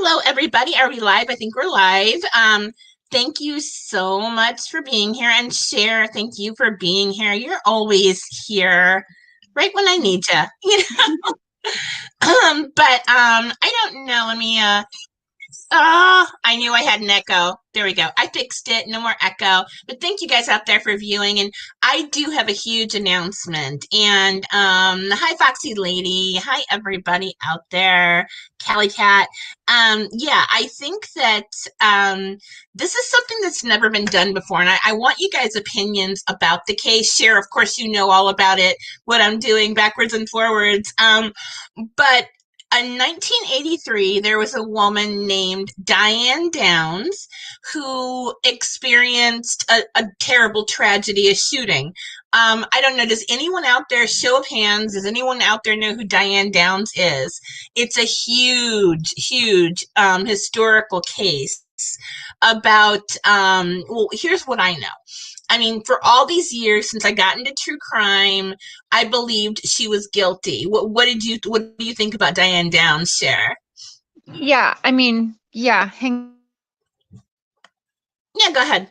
Hello, everybody. Are we live? I think we're live. Thank you so much for being here. And Cher, thank you for being here. You're always here right when I need you. I don't know. Let me I knew I had an echo. There we go. I fixed it. No more echo. But thank you guys out there for viewing. And I do have a huge announcement. And hi, Foxy Lady. Hi, everybody out there. Callie Cat. Yeah, I think that this is something that's never been done before. And I want you guys' opinions about the case. Cher, of course, you know all about it, what I'm doing backwards and forwards. But in 1983, there was a woman named Diane Downs who experienced a terrible tragedy, a shooting. I don't know, does anyone out there, show of hands, does anyone out there know who Diane Downs is? It's a huge, huge historical case about, well, here's what I know. I mean, for all these years since I got into true crime, I believed she was guilty. What do you think about Diane Downs, Cher? Yeah, I mean, yeah. Yeah, go ahead.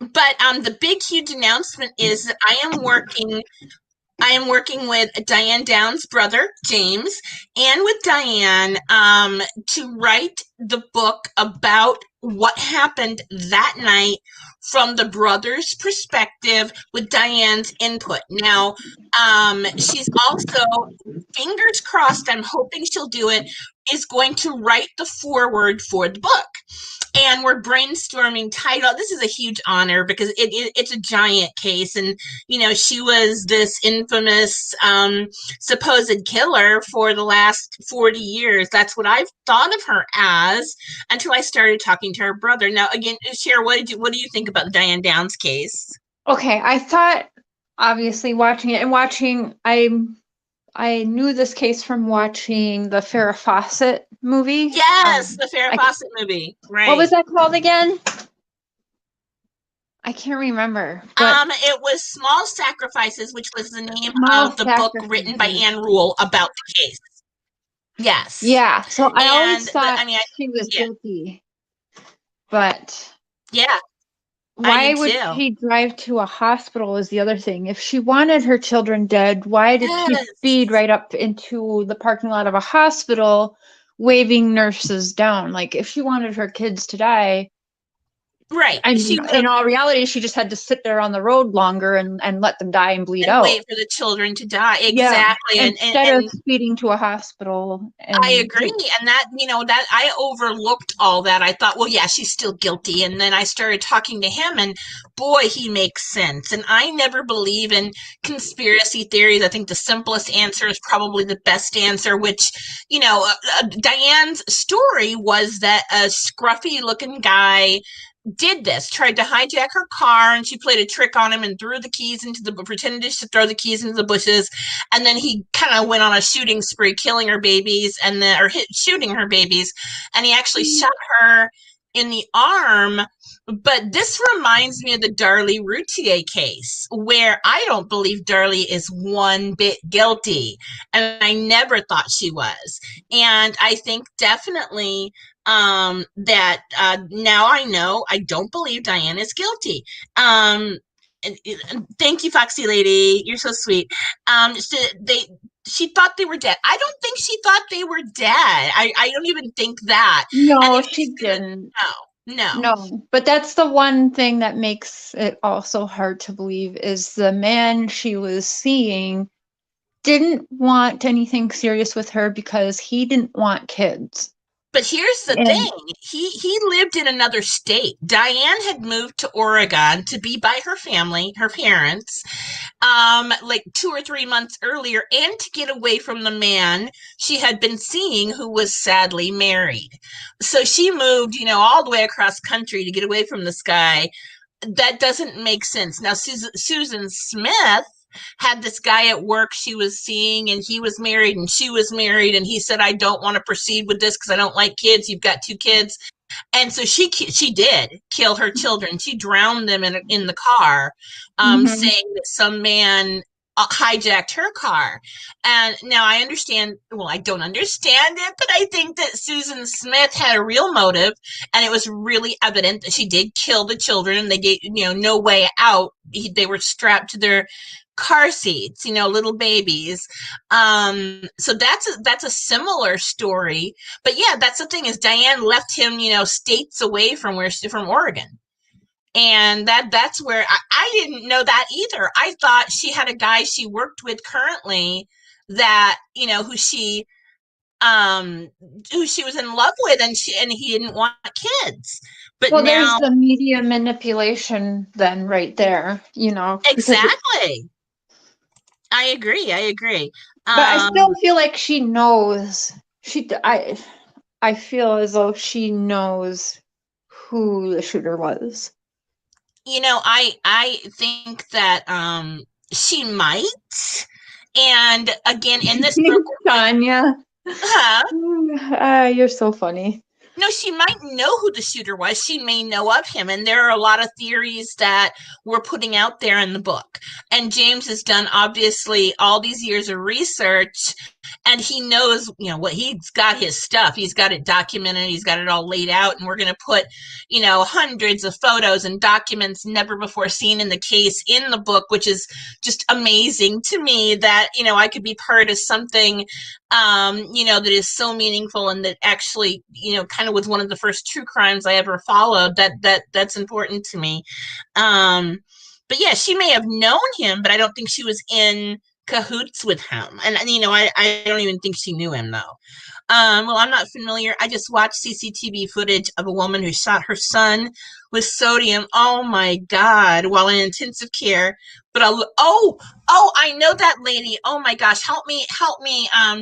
But the big, huge announcement is that I am working with Diane Downs' brother, James, and with Diane to write the book about what happened that night from the brother's perspective with Diane's input. Now, she's also, fingers crossed, I'm hoping she'll do it, is going to write the foreword for the book. And we're brainstorming title. This is a huge honor because it's a giant case. And, you know, she was this infamous supposed killer for the last 40 years. That's what I've thought of her as until I started talking to her brother. Now, again, Cher, what do you think about the Diane Downs case? Okay, I thought, obviously, watching it and watching, I knew this case from watching the Farrah Fawcett movie. Yes, the Farrah Fawcett movie. Right. What was that called again? I can't remember. But it was Small Sacrifices, which was the name of the book written by Anne Rule about the case. Yes. Yeah. So I always thought she was guilty. But yeah. Why would she drive to a hospital is the other thing. If she wanted her children dead, why did she speed right up into the parking lot of a hospital, waving nurses down? Like, if she wanted her kids to die, right. I mean, in all reality, she just had to sit there on the road longer and let them die and bleed out. Wait for the children to die. Exactly. Yeah. Instead of speeding to a hospital. I agree. And that, you know, that I overlooked all that. I thought, well, yeah, she's still guilty. And then I started talking to him and boy, he makes sense. And I never believe in conspiracy theories. I think the simplest answer is probably the best answer, which, you know, Diane's story was that a scruffy looking guy did this, tried to hijack her car, and she played a trick on him and pretended to throw the keys into the bushes, and then he kind of went on a shooting spree, killing her babies, shooting her babies, and he actually shot her in the arm. But this reminds me of the Darlie Routier case, where I don't believe Darlie is one bit guilty, and I never thought she was. And I think definitely that now I know I don't believe Diane is guilty. Thank you, Foxy Lady. You're so sweet. She thought they were dead. I don't think she thought they were dead. I don't even think that. No, she didn't. No. But that's the one thing that makes it also hard to believe is the man she was seeing didn't want anything serious with her because he didn't want kids. But here's the thing. He lived in another state. Diane had moved to Oregon to be by her family, her parents, like 2 or 3 months earlier, and to get away from the man she had been seeing who was sadly married. So she moved, you know, all the way across country to get away from this guy. That doesn't make sense. Now, Susan Smith had this guy at work she was seeing, and he was married and she was married, and he said, I don't want to proceed with this because I don't like kids. You've got 2 kids. And so she did kill her children. She drowned them in the car, saying that some man hijacked her car. And now I understand, well, I don't understand it, but I think that Susan Smith had a real motive, and it was really evident that she did kill the children, and they gave, no way out. They were strapped to their car seats, little babies. So that's a similar story. But yeah, that's the thing, is Diane left him, states away from Oregon. And that's where I didn't know that either. I thought she had a guy she worked with currently that, who she was in love with, and he didn't want kids. But well, there's now, the media manipulation then right there, exactly. I agree. But I still feel like she knows. I feel as though she knows who the shooter was. I think that she might. And again, in this book, Tanya, huh? you're so funny. No, she might know who the shooter was. She may know of him. And there are a lot of theories that we're putting out there in the book. And James has done, obviously, all these years of research, and he knows, what he's got his stuff. He's got it documented. He's got it all laid out. And we're going to put, hundreds of photos and documents never before seen in the case in the book, which is just amazing to me that, I could be part of something, that is so meaningful, and that actually, kind of was one of the first true crimes I ever followed. That's important to me. But yeah, she may have known him, but I don't think she was in cahoots with him. And I don't even think she knew him, though. Well, I'm not familiar. I just watched CCTV footage of a woman who shot her son with sodium. Oh my God, while in intensive care. But I know that lady. Oh my gosh, help me,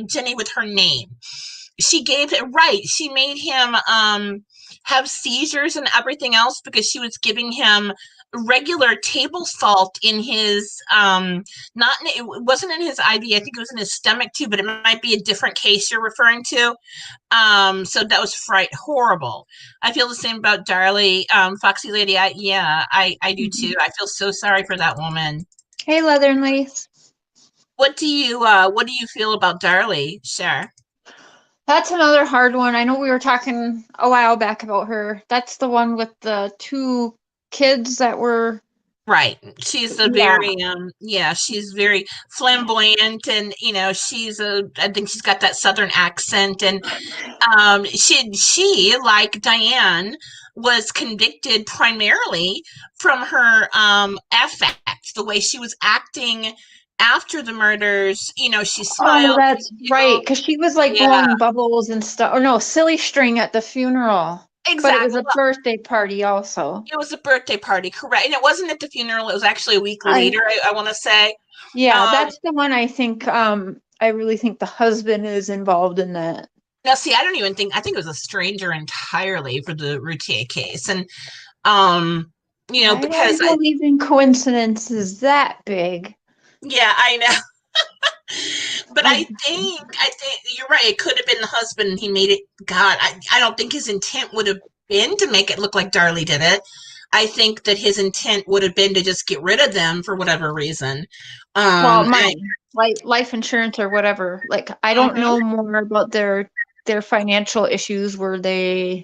Jenny, with her name. She gave it right. She made him have seizures and everything else because she was giving him regular table salt in his not in, it wasn't in his IV. I think it was in his stomach too, but it might be a different case you're referring to. So that was horrible. I feel the same about Darlie, Foxy Lady. I do too. I feel so sorry for that woman. Hey, Leather and Lace. What do you feel about Darlie, Cher? That's another hard one. I know we were talking a while back about her. That's the one with the two kids that were right. She's a very she's very flamboyant, and I think she's got that southern accent, and she like Diane was convicted primarily from her affect, the way she was acting after the murders. She smiled. Oh, that's right, because she was like blowing bubbles and stuff. Or no, silly string at the funeral. Exactly. But it was a birthday party also. It was a birthday party, correct. And it wasn't at the funeral. It was actually a week later, I want to say. Yeah, that's the one I think, I really think the husband is involved in that. Now, see, I think it was a stranger entirely for the Routier case. And, because I don't believe in coincidences that big. Yeah, I know. But I think you're right. It could have been the husband, and he made it. God, I don't think his intent would have been to make it look like Darlie did it. I think that his intent would have been to just get rid of them for whatever reason. Well, like life insurance or whatever. Like, I don't know more about their financial issues. Were they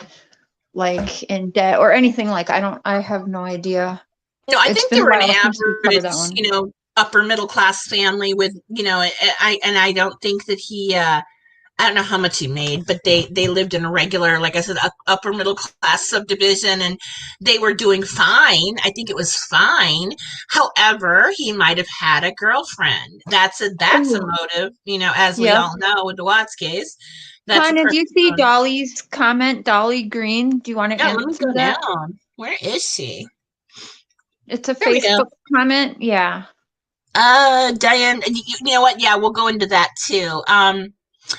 like in debt or anything? Like, I have no idea. No, I think they were an average, upper middle class family with, I don't think that he, I don't know how much he made, but they lived in a regular, like I said, upper middle class subdivision, and they were doing fine. I think it was fine. However, he might have had a girlfriend. That's a motive, as we all know with the Watts case. Did you see Dolly's comment? Dolly Green. Do you want to answer that? Down. Where is she? It's a Facebook comment. Yeah. Diane, you know what? Yeah, we'll go into that too.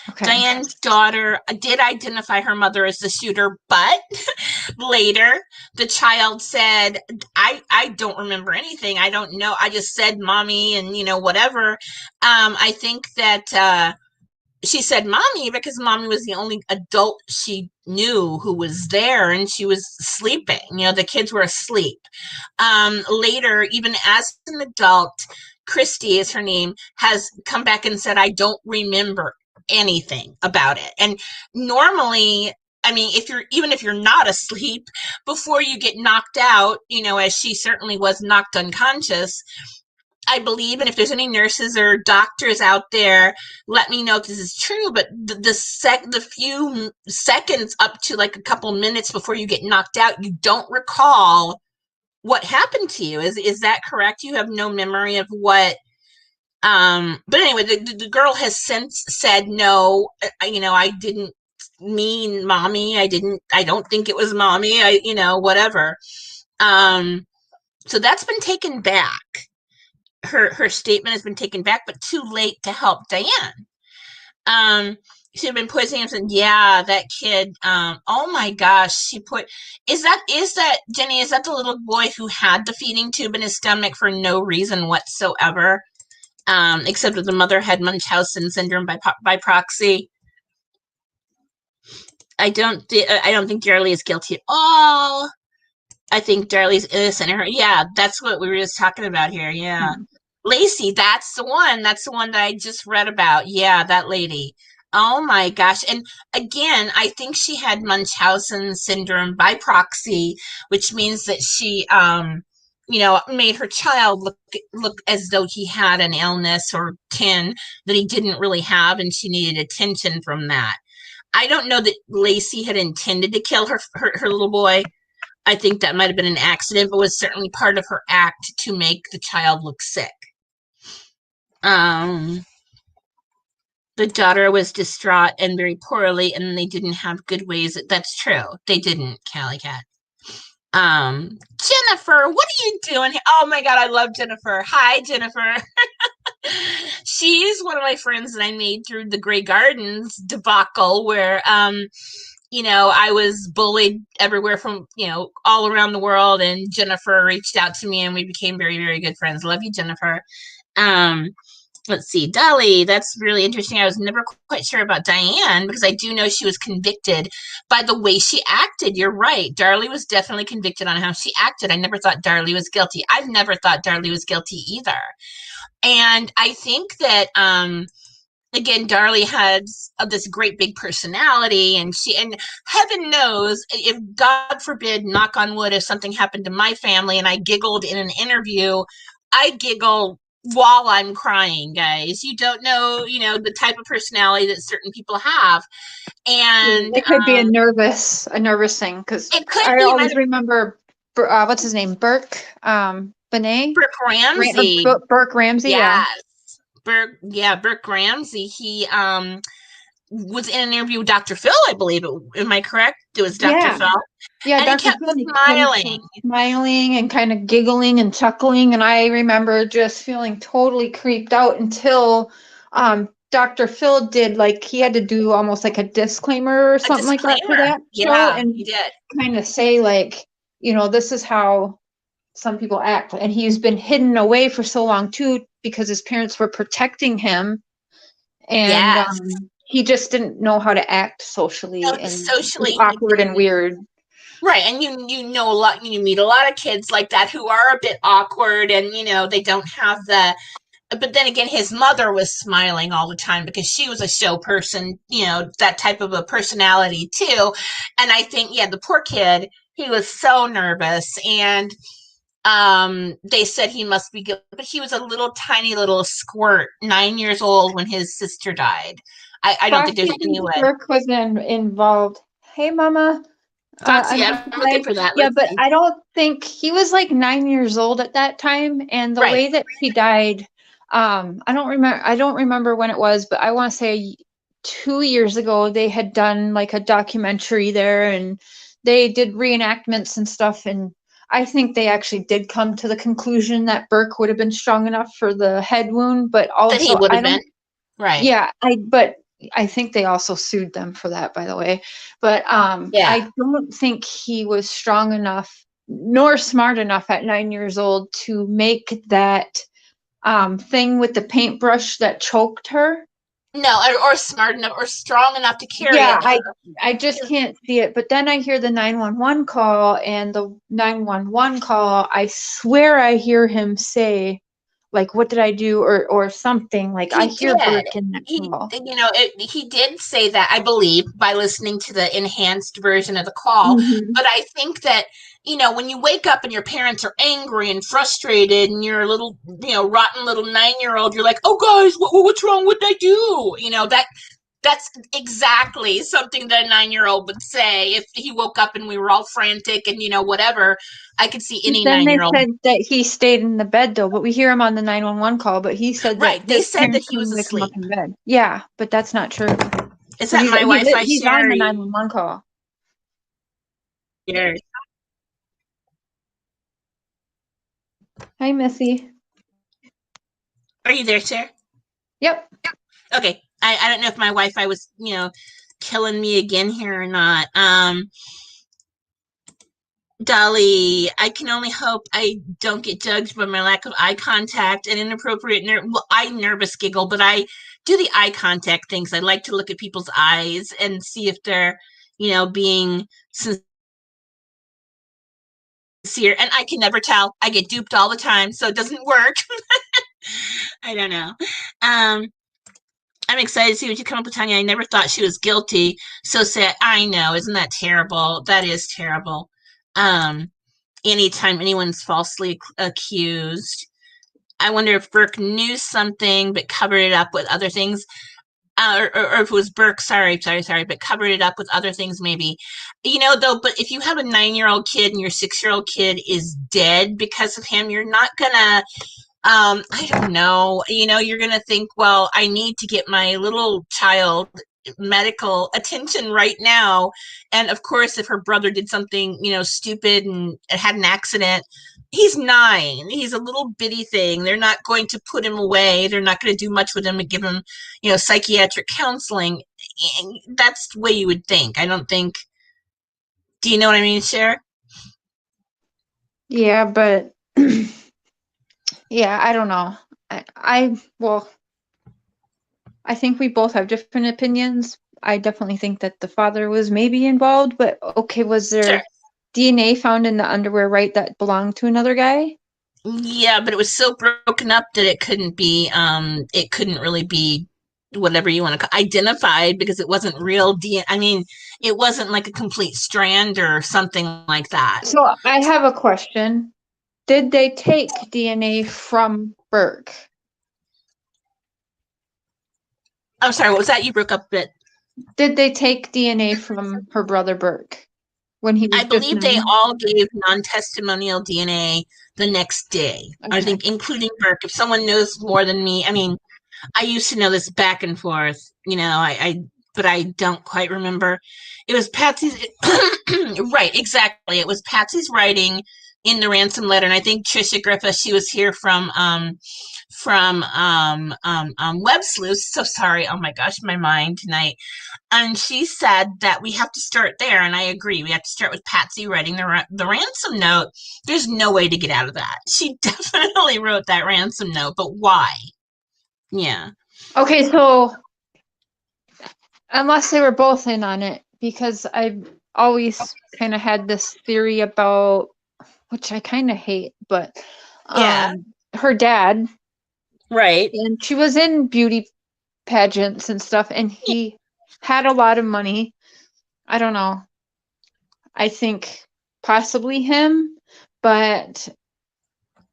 Okay. Diane's daughter did identify her mother as the shooter, but later the child said, I don't remember anything. I don't know. I just said mommy and, whatever. I think that she said mommy because mommy was the only adult she knew who was there, and she was sleeping. The kids were asleep. Later, even as an adult, Christy is her name, has come back and said, I don't remember anything about it. And normally, I mean, even if you're not asleep, before you get knocked out, as she certainly was knocked unconscious, I believe, and if there's any nurses or doctors out there, let me know if this is true, but the few seconds up to like a couple minutes before you get knocked out, you don't recall what happened to you. Is that correct? You have no memory of what but anyway, the girl has since said, no, I didn't mean mommy. I don't think it was mommy. Whatever. So that's been taken back. Her statement has been taken back, but too late to help Diane. She'd been poisoning him, and yeah, that kid, oh my gosh, is that Jenny, is that the little boy who had the feeding tube in his stomach for no reason whatsoever? Except that the mother had Munchausen syndrome by proxy. I don't think Darlie is guilty at all. I think Darlie's innocent. Yeah, that's what we were just talking about here. Yeah. Mm-hmm. Lacey, that's the one. That's the one that I just read about. Yeah, that lady. Oh my gosh. And again, I think she had Munchausen syndrome by proxy, which means that she made her child look as though he had an illness or kin that he didn't really have, and she needed attention from that. I don't know that Lacey had intended to kill her little boy. I think that might have been an accident, but was certainly part of her act to make the child look sick. The daughter was distraught and very poorly, and they didn't have good ways. That's true. They didn't, Callie Cat. Jennifer, what are you doing here? Oh my God, I love Jennifer. Hi, Jennifer. She's one of my friends that I made through the Grey Gardens debacle, where I was bullied everywhere from, all around the world, and Jennifer reached out to me and we became very, very good friends. Love you, Jennifer. Let's see, Dolly, that's really interesting. I was never quite sure about Diane, because I do know she was convicted by the way she acted. You're right. Darlie was definitely convicted on how she acted. I never thought Darlie was guilty. I've never thought Darlie was guilty either. And I think that, again, Darlie has this great big personality, and heaven knows, if God forbid, knock on wood, if something happened to my family and I giggled in an interview, I giggle while I'm crying, guys. You don't know, the type of personality that certain people have. And it could be a nervous thing, because I always remember, what's his name? Burke, Benet? Burke Ramsey. Burke Ramsey, yes. Yeah. Burke Ramsey. He was in an interview with Dr. Phil, I believe. Am I correct? It was Dr. Phil. Yeah, and Dr. Phil smiling and kind of giggling and chuckling. And I remember just feeling totally creeped out until Dr. Phil did, he had to do almost like a disclaimer or something like that for that show. Yeah, and he did. Kind of say, this is how some people act. And he's been hidden away for so long, too, because his parents were protecting him. And he just didn't know how to act socially. Socially awkward and weird. Right. And you know a lot, you meet a lot of kids like that who are a bit awkward, and they don't have but then again, his mother was smiling all the time because she was a show person, that type of a personality too. And I think, the poor kid, he was so nervous, and they said he must be good, but he was a tiny little squirt, 9 years old when his sister died. I don't think there's any way. Burke was involved. Hey, Mama. Foxy, I'm looking for that. Yeah, but I don't think he was 9 years old at that time, and the way that he died, I don't remember when it was, but I want to say 2 years ago they had done a documentary there, and they did reenactments and stuff, and I think they actually did come to the conclusion that Burke would have been strong enough for the head wound, but also that he would have been. Right. Yeah, I think they also sued them for that, by the way. But I don't think he was strong enough nor smart enough at 9 years old to make that thing with the paintbrush that choked her. No, or smart enough or strong enough to carry it. I just can't see it. But then I hear the 911 call, and the 911 call, I swear I hear him say, like, what did I do, or something. Like, I hear Burke in that call. He did say that, I believe, by listening to the enhanced version of the call. Mm-hmm. But I think that, when you wake up and your parents are angry and frustrated and you're a little, rotten little 9-year-old, you're like, oh, guys, what's wrong? What did I do? That's exactly something that a 9-year-old would say if he woke up and we were all frantic and, whatever. I could see any 9-year-old. Then they said that he stayed in the bed, though, but we hear him on the 911 call, but he said right. that They said that he was asleep. In bed. Yeah, but that's not true. Is that my Wi-Fi? He's on the 911 call. Yeah. Hi, Missy. Are you there, Cher? Yep. Okay. I don't know if my Wi-Fi was, killing me again here or not. Dolly, I can only hope I don't get judged by my lack of eye contact and inappropriate I nervous giggle, but I do the eye contact things. I like to look at people's eyes and see if they're, being sincere. And I can never tell. I get duped all the time, so it doesn't work. I don't know. I'm excited to see what you come up with, Tanya. I never thought she was guilty. So sad. I know. Isn't that terrible? That is terrible. Anytime anyone's falsely accused, I wonder if Burke knew something but covered it up with other things. Or if it was Burke, sorry, but covered it up with other things, maybe. Though, but if you have a 9-year-old kid and your 6-year-old kid is dead because of him, you're not gonna, I don't know, you're gonna think, well, I need to get my little child medical attention right now. And of course, if her brother did something, stupid and had an accident, he's 9. He's a little bitty thing. They're not going to put him away. They're not going to do much with him and give him, psychiatric counseling. That's the way you would think. I don't think. Do you know what I mean, Cher? Yeah, but yeah, I don't know. I think we both have different opinions. I definitely think that the father was maybe involved, but okay, was there DNA found in the underwear, right, that belonged to another guy? Yeah, but it was so broken up that it couldn't really be whatever you want to identified, because it wasn't real DNA. I mean, it wasn't like a complete strand or something like that. So I have a question. Did they take DNA from Burke? I'm sorry, what was that? You broke up a bit. Did they take DNA from her brother Burke when he was? I believe they all gave non-testimonial DNA the next day. Okay. I think, including Burke. If someone knows more than me, I mean, I used to know this back and forth, but I don't quite remember. It was Patsy's, right, exactly. It was Patsy's writing in the ransom letter, and I think Tricia Griffith, she was here from Websleuths. So sorry, oh my gosh, my mind tonight. And she said that we have to start there, and I agree. We have to start with Patsy writing the ransom note. There's no way to get out of that. She definitely wrote that ransom note, but why? Yeah. Okay, so unless they were both in on it, because I've always kind of had this theory about, which I kind of hate, but her dad. Right. And she was in beauty pageants and stuff, and he had a lot of money. I don't know. I think possibly him, but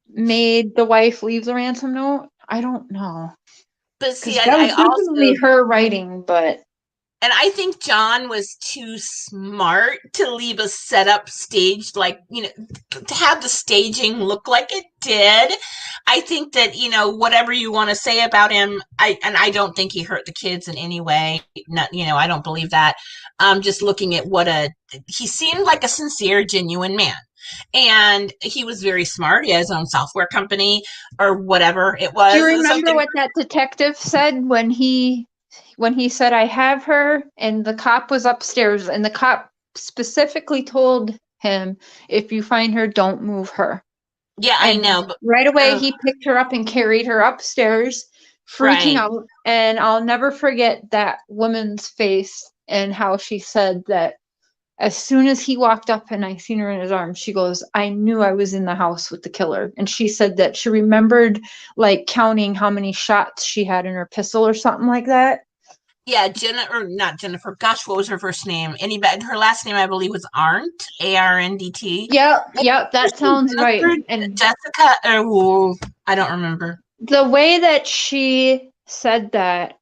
made the wife leave the ransom note. I don't know. But see, that was definitely her writing, but. And I think John was too smart to leave a setup staged, like, to have the staging look like it did. I think that, whatever you want to say about him, I don't think he hurt the kids in any way. Not, I don't believe that. Just looking at he seemed like a sincere, genuine man. And he was very smart. He had his own software company or whatever it was. Do you remember what that detective said when he said, I have her, and the cop was upstairs, and the cop specifically told him, if you find her, don't move her. Yeah, and I know. But, right away, he picked her up and carried her upstairs, freaking out. And I'll never forget that woman's face and how she said that as soon as he walked up and I seen her in his arms, she goes, I knew I was in the house with the killer. And she said that she remembered like counting how many shots she had in her pistol or something like that. Yeah, not Jennifer. Gosh, what was her first name? Her last name, I believe, was Arndt, Arndt. Yep, that sounds right. And Jessica, I don't remember. The way that she said that,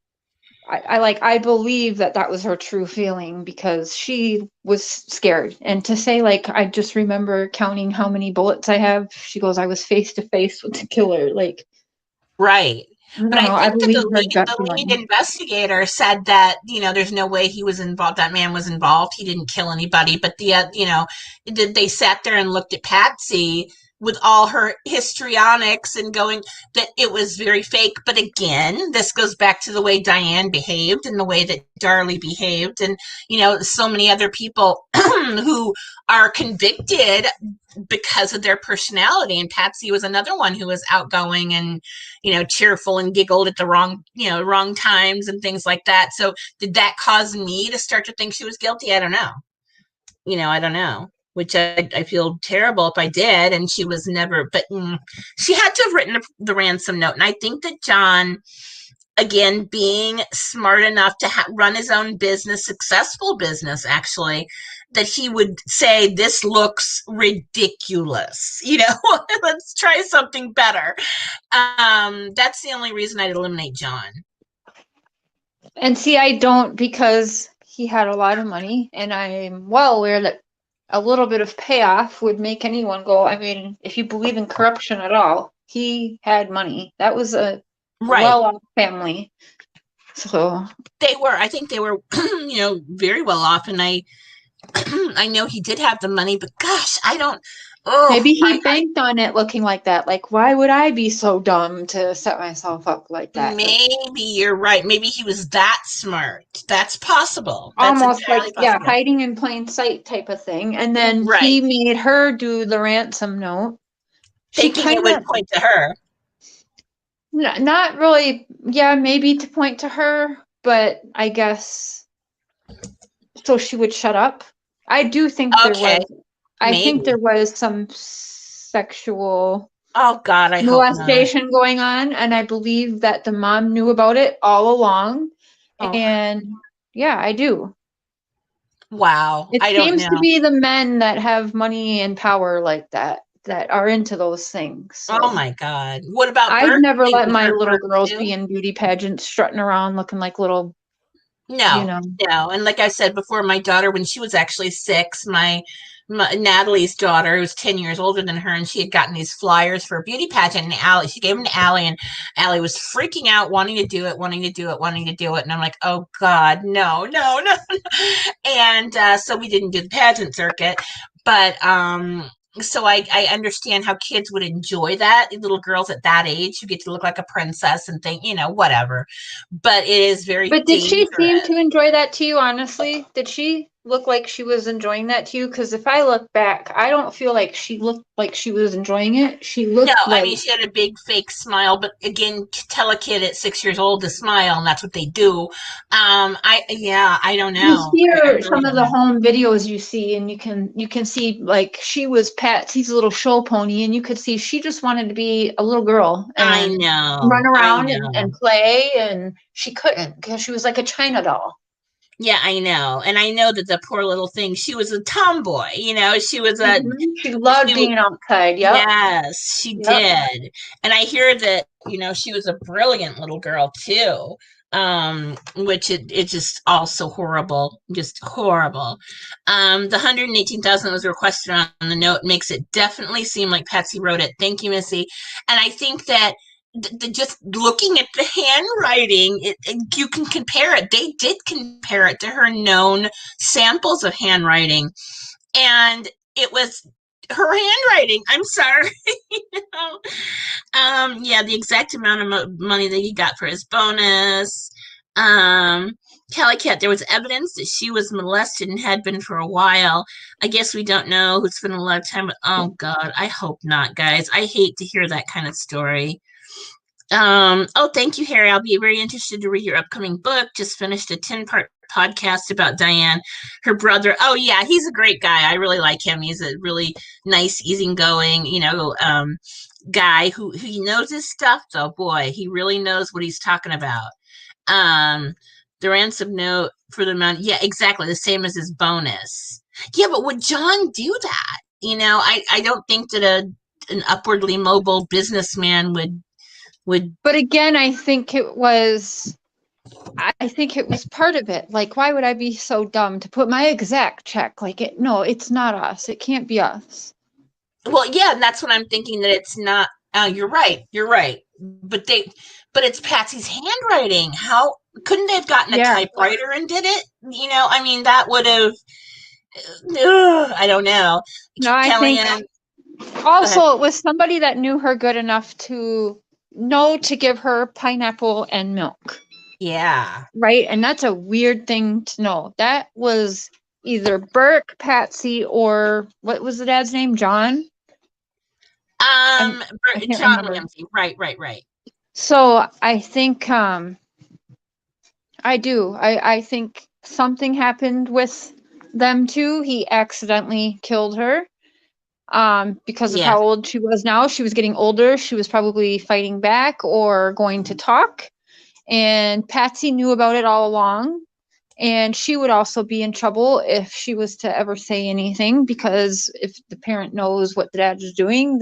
I believe that was her true feeling, because she was scared. And to say like, I just remember counting how many bullets I have, she goes, I was face to face with the killer. Like, right. But I think that the lead money. investigator said that, there's no way he was involved. That man was involved. He didn't kill anybody. But they sat there and looked at Patsy with all her histrionics and going that it was very fake. But again, this goes back to the way Diane behaved and the way that Darlie behaved. And, so many other people who are convicted because of their personality. And Patsy was another one who was outgoing and, cheerful and giggled at the wrong times and things like that. So did that cause me to start to think she was guilty? I don't know. I don't know, which I feel terrible if I did. And she was never, but she had to have written the ransom note. And I think that John, again, being smart enough to run his own business, successful business, actually, that he would say, this looks ridiculous. Let's try something better. That's the only reason I'd eliminate John. And see, I don't, because he had a lot of money, and I'm well aware that a little bit of payoff would make anyone go, I mean, if you believe in corruption at all, he had money. That was a well-off family. So I think they were, very well off. And I know he did have the money, but gosh, I don't. Maybe he banked on it looking like that. Like, why would I be so dumb to set myself up like that? Maybe you're right. Maybe he was that smart. That's possible. That's almost like, possible. Hiding in plain sight type of thing. And then he made her do the ransom note. Thinking it would point to her. Not really. Yeah, maybe to point to her, but I guess so she would shut up. I do think there was. I think there was some sexual molestation going on, and I believe that the mom knew about it all along. And yeah, I do. Wow. It seems to be the men that have money and power like that are into those things. So. Oh my God. What about I'd never let my little girls be in beauty pageants strutting around looking like little No. And like I said before, my daughter, when she was actually 6, my Natalie's daughter, who was 10 years older than her, and she had gotten these flyers for a beauty pageant, and she gave them to Allie, and Allie was freaking out, wanting to do it. And I'm like, oh God, no. And so we didn't do the pageant circuit, but so I understand how kids would enjoy that. Little girls at that age who get to look like a princess and think, whatever. But it is very But did she seem to enjoy that to you, honestly? Did she look like she was enjoying that to you? Because if I look back, I don't feel like she looked like she was enjoying it. She looked I mean, she had a big fake smile, but again, tell a kid at 6 years old to smile, and that's what they do. I don't know. You hear some of the home videos you see, and you can see like she was Patsy's little show pony, and you could see she just wanted to be a little girl and run around and play, and she couldn't because she was like a China doll. Yeah, I know. And I know that the poor little thing, she was a tomboy, she was she loved being outside. Yep. Yes, she did. And I hear that, she was a brilliant little girl too. Which it's just also horrible, just horrible. The 118,000 that was requested on the note makes it definitely seem like Patsy wrote it. Thank you, Missy. And I think that just looking at the handwriting, you can compare it. They did compare it to her known samples of handwriting, and it was her handwriting. I'm sorry. The exact amount of money that he got for his bonus. Kelly Cat, there was evidence that she was molested and had been for a while. I guess we don't know who spent a lot of time with. Oh God, I hope not, guys. I hate to hear that kind of story. Oh, thank you, Harry. I'll be very interested to read your upcoming book. Just finished a 10-part podcast about Diane, her brother. Oh, yeah, he's a great guy. I really like him. He's a really nice, easygoing, guy who he knows his stuff, though. Boy, he really knows what he's talking about. Um, the ransom note for the amount. Yeah, exactly. The same as his bonus. Yeah, but would John do that? I don't think that an upwardly mobile businessman would. But again, I think it was part of it. Like, why would I be so dumb to put my exact check? Like, no, it's not us. It can't be us. Well, yeah, and that's what I'm thinking, that it's not. You're right. You're right. But it's Patsy's handwriting. How couldn't they have gotten a typewriter and did it? I mean, that would have. I don't know. No, I think also it was somebody that knew her good enough to know to give her pineapple and milk. Yeah. Right? And that's a weird thing to know. That was either Burke, Patsy, or what was the dad's name? John? John Ramsey. Right. So I think I think something happened with them too. He accidentally killed her because of how old she was now. She was getting older. She was probably fighting back or going to talk. And Patsy knew about it all along. And she would also be in trouble if she was to ever say anything, because if the parent knows what the dad is doing,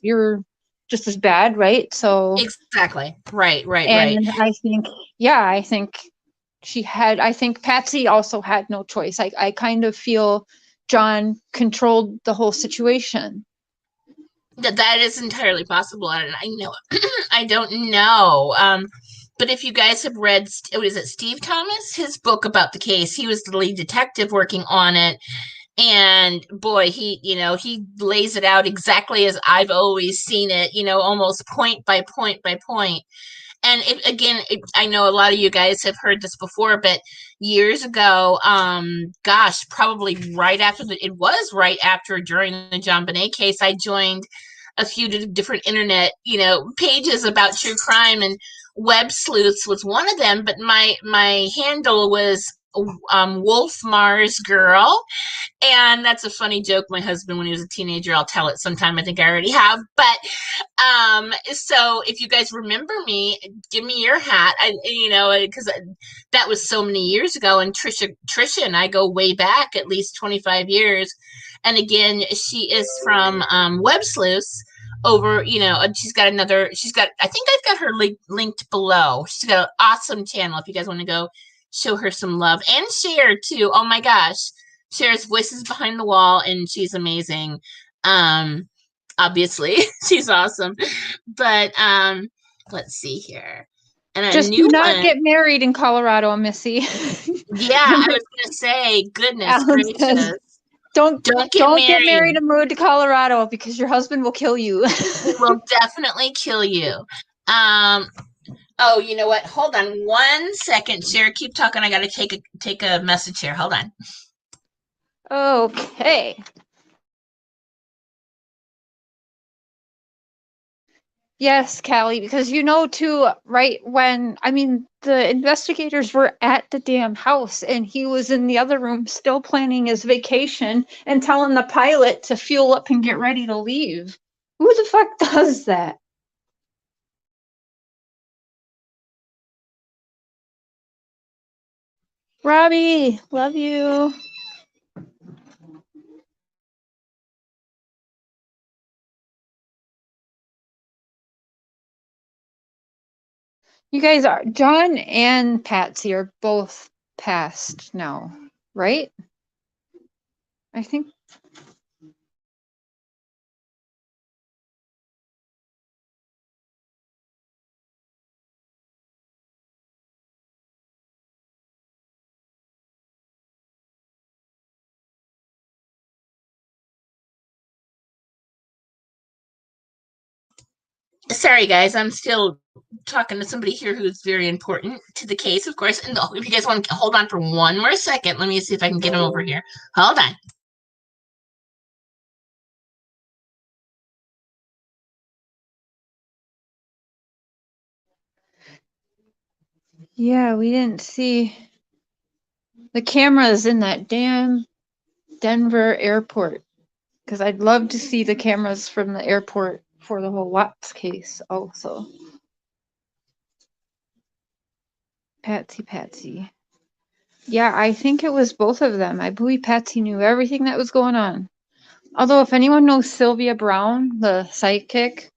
you're just as bad, right? So exactly. Right. And I think I think Patsy also had no choice. I kind of feel John controlled the whole situation. That is entirely possible. I know. I don't know. But if you guys have read, what is it, Steve Thomas, his book about the case, he was the lead detective working on it. And boy, he lays it out exactly as I've always seen it, almost point by point by point. And I know a lot of you guys have heard this before, but years ago, probably it was right after, during the John Bonet case, I joined a few different internet, pages about true crime, and Websleuths was one of them. But my handle was Wolf Mars Girl, and that's a funny joke. My husband, when he was a teenager, I'll tell it sometime. I think I already have. But so if you guys remember me, give me your hat. Because that was so many years ago. And Tricia and I go way back, at least 25 years. And again, she is from Websleuths. She's got, I think I've got her linked below. She's got an awesome channel if you guys want to go show her some love. And Cher, too. Oh my gosh. Cher's Voices Behind the Wall, and she's amazing. Obviously, she's awesome. But let's see here. And just do not get married in Colorado, Missy. Yeah, I was gonna say, goodness gracious. Don't get married and move to Colorado, because your husband will kill you. He will definitely kill you. Oh, you know what? Hold on 1 second, Cher. Keep talking. I gotta take a message here. Hold on. Okay. Yes, Callie, because too, right when, the investigators were at the damn house and he was in the other room still planning his vacation and telling the pilot to fuel up and get ready to leave. Who the fuck does that? Robbie, love you. You guys John and Patsy are both passed now, right? I think. Sorry, guys. I'm still talking to somebody here who's very important to the case, of course. And if you guys want to hold on for one more second, let me see if I can get him over here. Hold on. Yeah, we didn't see the cameras in that damn Denver airport. Because I'd love to see the cameras from the airport for the whole WAPS case also. Patsy. Yeah, I think it was both of them. I believe Patsy knew everything that was going on. Although, if anyone knows Sylvia Brown, the sidekick,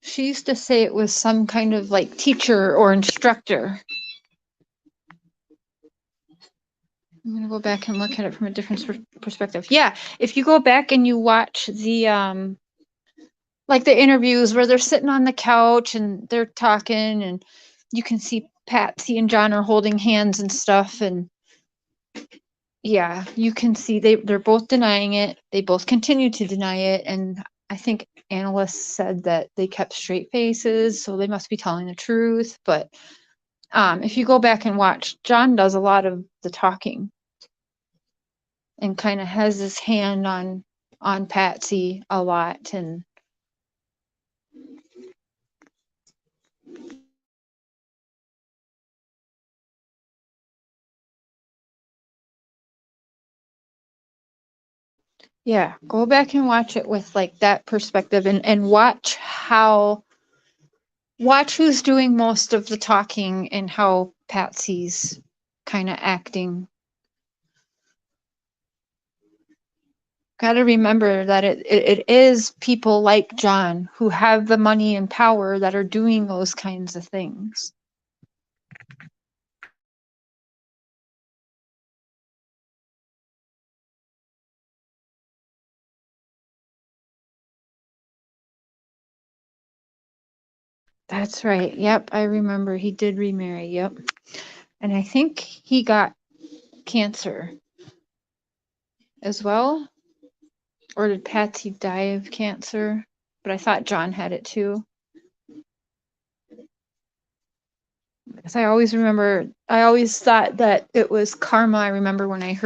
she used to say it was some kind of like teacher or instructor. I'm going to go back and look at it from a different perspective. Yeah, if you go back and you watch the like the interviews where they're sitting on the couch and they're talking and you can see Patsy and John are holding hands and stuff, and yeah, you can see they're both denying it. They both continue to deny it, and I think analysts said that they kept straight faces, so they must be telling the truth. But if you go back and watch, John does a lot of the talking and kind of has his hand on Patsy a lot, and yeah, go back and watch it with like that perspective, and watch who's doing most of the talking and how Patsy's kind of acting. Got to remember that it is people like John who have the money and power that are doing those kinds of things. That's right. Yep, I remember he did remarry. Yep. And I think he got cancer as well. Or did Patsy die of cancer? But I thought John had it too. Because I always thought that it was karma. I remember when I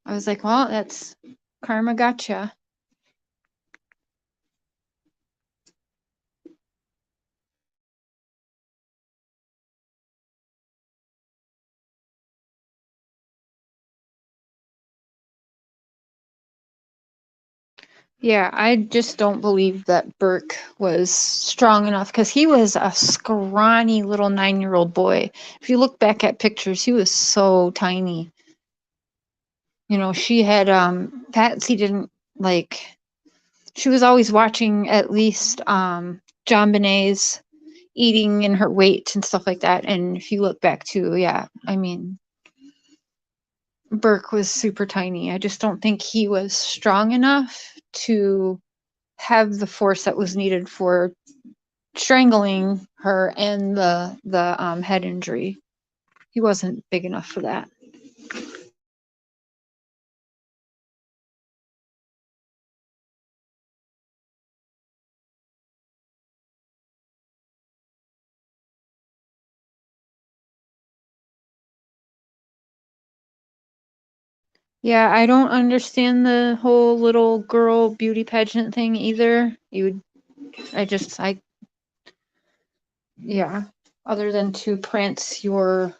was like, well, that's karma gotcha. Yeah, I just don't believe that Burke was strong enough because he was a scrawny little 9-year-old boy. If you look back at pictures, he was so tiny. You know, she had Patsy didn't like she was always watching at least John Benet's eating and her weight and stuff like that. And if you look back too, yeah, I mean Burke was super tiny. I just don't think he was strong enough to have the force that was needed for strangling her and the head injury. He wasn't big enough for that. Yeah, I don't understand the whole little girl beauty pageant thing either. Yeah. Other than to prance your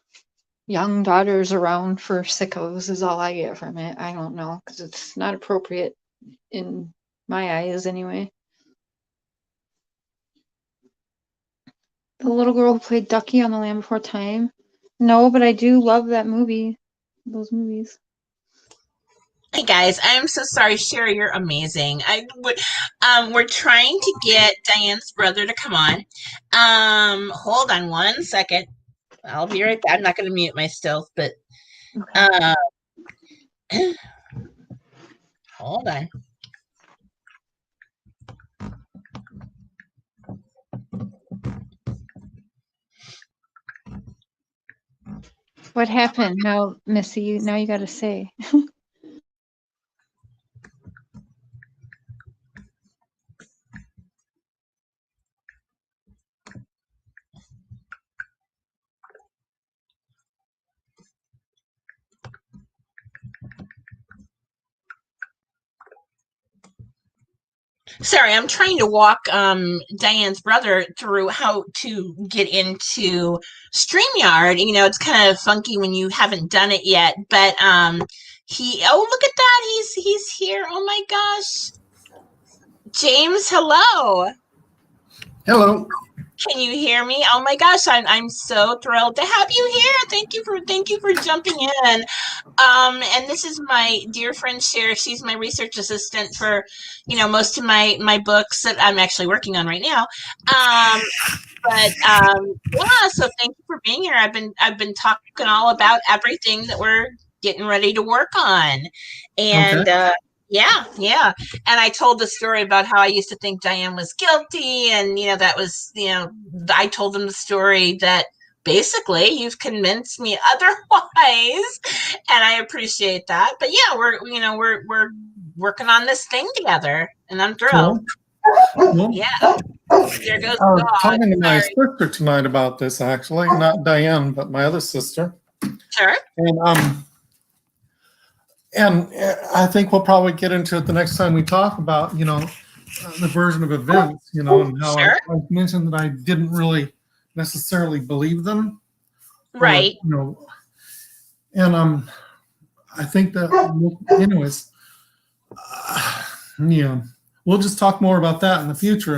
young daughters around for sickos is all I get from it. I don't know, because it's not appropriate in my eyes anyway. The little girl who played Ducky on The Land Before Time. No, but I do love that movie. Those movies. Hey guys, I'm so sorry, Cher, you're amazing. We're trying to get Diane's brother to come on. Hold on 1 second. I'll be right back. I'm not going to mute myself, but hold on. What happened? Now, Missy, now you got to say. Sorry, I'm trying to walk Diane's brother through how to get into StreamYard. You know, it's kind of funky when you haven't done it yet, but look at that. He's here. Oh my gosh. James, hello. Hello. Can you hear me? Oh my gosh, I'm so thrilled to have you here. Thank you for jumping in. And this is my dear friend Cher. She's my research assistant for, most of my books that I'm actually working on right now. Yeah, so thank you for being here. I've been talking all about everything that we're getting ready to work on. And okay. Yeah. And I told the story about how I used to think Diane was guilty. And, that was, I told them the story that basically you've convinced me otherwise. And I appreciate that. But yeah, we're working on this thing together and I'm thrilled. Cool. Yeah. There goes I was talking to my sister tonight about this, actually. Not Diane, but my other sister. Sure. And I think we'll probably get into it the next time we talk about, the version of events, and how sure. I mentioned that I didn't really necessarily believe them. Right. And I think that, anyways, we'll just talk more about that in the future.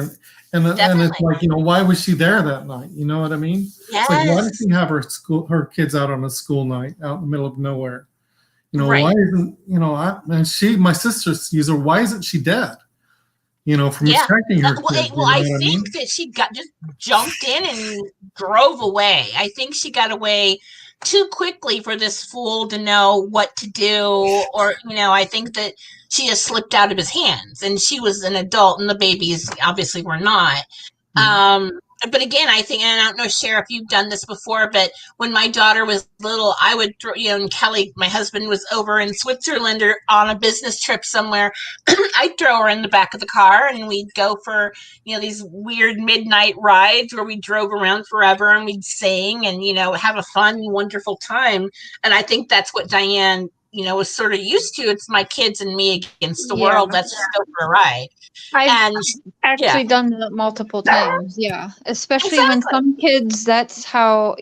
And it's like, why was she there that night? You know what I mean? Yes. It's like, why did she have her kids out on a school night out in the middle of nowhere? Right. Why isn't, my sister's user, why isn't she dead? From protecting her kids. I think that she just jumped in and drove away. I think she got away too quickly for this fool to know what to do. Or, I think that she just slipped out of his hands and she was an adult and the babies obviously were not. Mm-hmm. But again, I think, and I don't know, Cher, if you've done this before, but when my daughter was little, I would throw, and Kelly, my husband, was over in Switzerland or on a business trip somewhere. I'd throw her in the back of the car and we'd go for, these weird midnight rides where we drove around forever and we'd sing and, have a fun, wonderful time. And I think that's what Diane, was sort of used to. It's my kids and me against the world. Let's just go for a ride. I've actually done that multiple times. Yeah. Especially when some kids, that's how,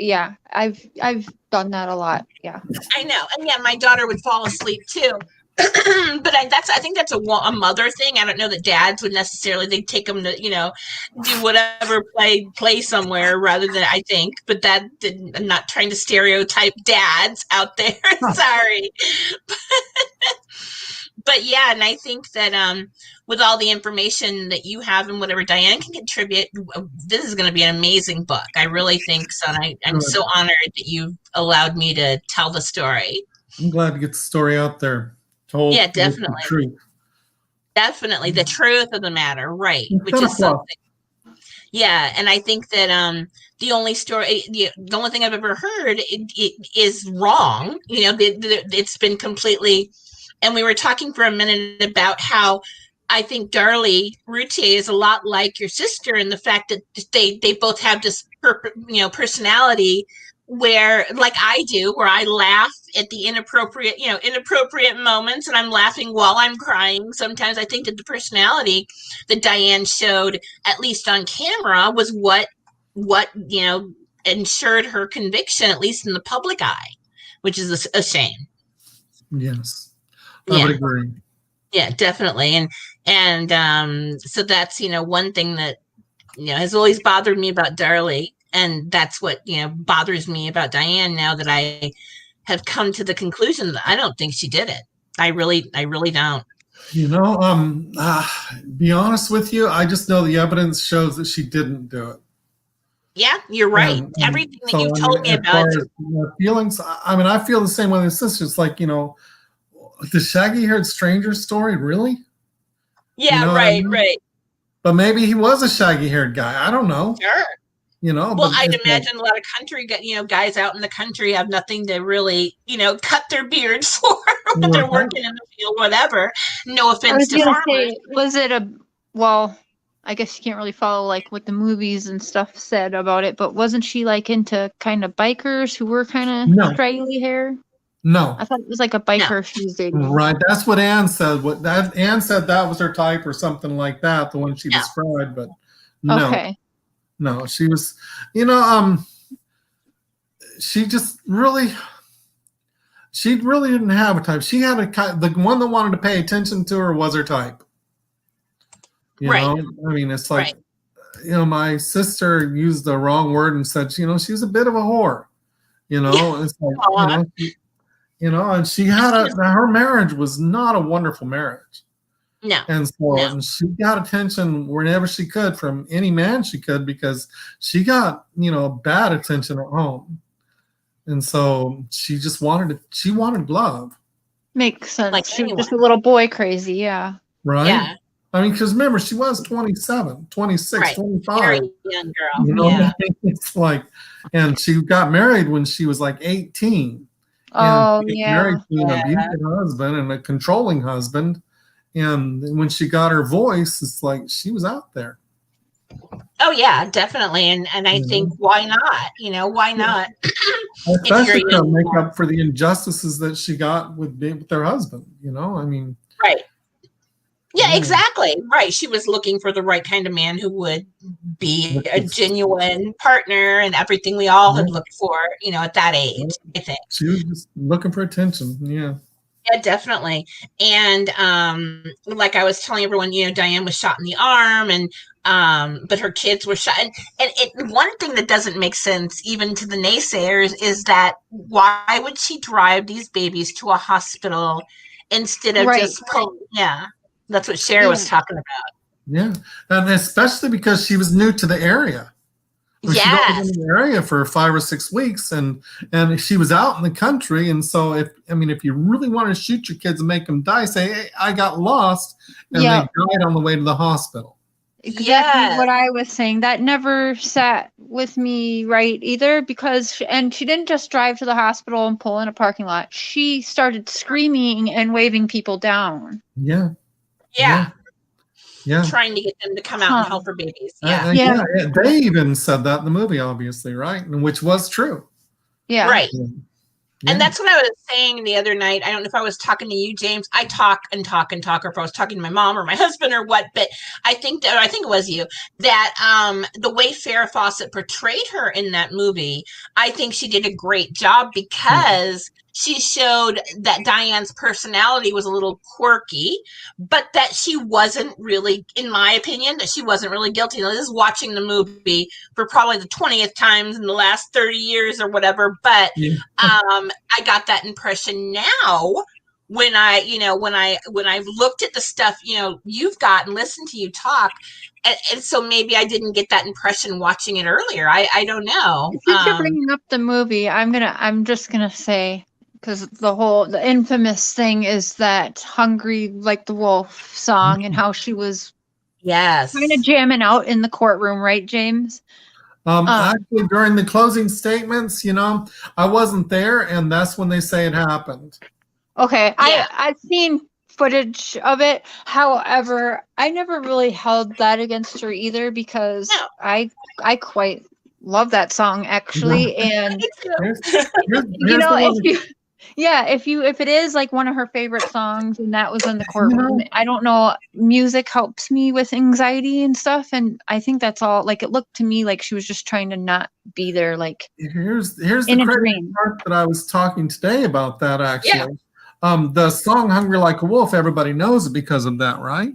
I've done that a lot. Yeah. I know. And my daughter would fall asleep too. But I think that's a mother thing. I don't know that dads would necessarily, they'd take them to, do whatever, play somewhere rather than, I think, but I'm not trying to stereotype dads out there. Sorry. But yeah, and I think that with all the information that you have and whatever Diane can contribute, this is going to be an amazing book. I really think so. And I'm so honored that you've allowed me to tell the story. I'm glad to get the story out there. Told, yeah, definitely. The truth. Definitely. The truth of the matter. Right. Which is something. Yeah. And I think that the only story, the only thing I've ever heard it is wrong. It's been completely. And we were talking for a minute about how I think Darlie Routier is a lot like your sister in the fact that they both have this, personality where, like I do, where I laugh at the inappropriate moments and I'm laughing while I'm crying. Sometimes I think that the personality that Diane showed, at least on camera, was what ensured her conviction, at least in the public eye, which is a shame. Yes. I would agree. Yeah, definitely. And so that's, one thing that, has always bothered me about Darlie. And that's what, bothers me about Diane now that I have come to the conclusion that I don't think she did it. I really don't. Be honest with you, I just know the evidence shows that she didn't do it. Yeah, you're right. Everything that you told me about feelings. I feel the same way with sisters. Like, the shaggy-haired stranger story, really? Yeah, right. But maybe he was a shaggy-haired guy. I don't know. Sure. Well, I'd imagine a lot of country, guys out in the country have nothing to really, cut their beards for when they're working in the field, whatever. No offense to farmers. Was it I guess you can't really follow like what the movies and stuff said about it, but wasn't she like into kind of bikers who were kind of straggly hair? No. I thought it was like a biker she was dating. Right. That's what Anne said. Anne said that was her type or something like that, the one she described, but no. Okay. No, she was, she really didn't have a type. She had the one that wanted to pay attention to her was her type. You know, I mean, it's like, my sister used the wrong word and said, she was a bit of a whore. It's like, and she had her marriage was not a wonderful marriage. No. And so and she got attention whenever she could from any man she could, because she got, bad attention at home. And so she just wanted love. Makes sense. Like she was just a little boy crazy, yeah. Right? Yeah. I mean, because remember, she was 27, 26, 25. Very young girl. Yeah. It's like, and she got married when she was like 18. Oh, Married to an abusive husband and a controlling husband. And when she got her voice, it's like she was out there. Oh yeah, definitely. And I think why not? Why not? Especially to make up for the injustices that she got with her husband. I mean. Right. Yeah, exactly. Right. She was looking for the right kind of man who would be a genuine partner and everything we all had looked for, at that age, I think. She was just looking for attention. Yeah. Yeah, definitely. And like I was telling everyone, Diane was shot in the arm, and but her kids were shot. And one thing that doesn't make sense, even to the naysayers, is that why would she drive these babies to a hospital instead of that's what Cher was talking about. Yeah, and especially because she was new to the area. She was in the area for 5 or 6 weeks, and she was out in the country. And so, if you really want to shoot your kids and make them die, say, "Hey, I got lost," and they died on the way to the hospital. Exactly what I was saying. That never sat with me right either, because she didn't just drive to the hospital and pull in a parking lot. She started screaming and waving people down. Yeah. Trying to get them to come out and help her babies. They even said that in the movie, obviously, right? And which was true. Yeah. Right. Yeah. And that's what I was saying the other night. I don't know if I was talking to you, James. I talk and talk and talk, or if I was talking to my mom or my husband or what. But I think it was you, that the way Farrah Fawcett portrayed her in that movie, I think she did a great job, because she showed that Diane's personality was a little quirky, but that she wasn't really, in my opinion, that she wasn't really guilty. Now, this is watching the movie for probably the 20th times in the last 30 years or whatever. But I got that impression now when I've looked at the stuff, you've got and listened to you talk. And so maybe I didn't get that impression watching it earlier. I don't know. Since you're bringing up the movie, I'm just gonna say, because the infamous thing is that "Hungry Like the Wolf" song, and how she was kind of jamming out in the courtroom, right, James? Actually, during the closing statements, I wasn't there, and that's when they say it happened. Okay, I've seen footage of it. However, I never really held that against her either, because I quite love that song, actually. And if it is like one of her favorite songs and that was in the courtroom, I don't know, music helps me with anxiety and stuff, and I think that's all. Like, it looked to me like she was just trying to not be there, like here's the crazy part that I was talking today about that, actually. The song "Hungry Like a Wolf," everybody knows it because of that, right?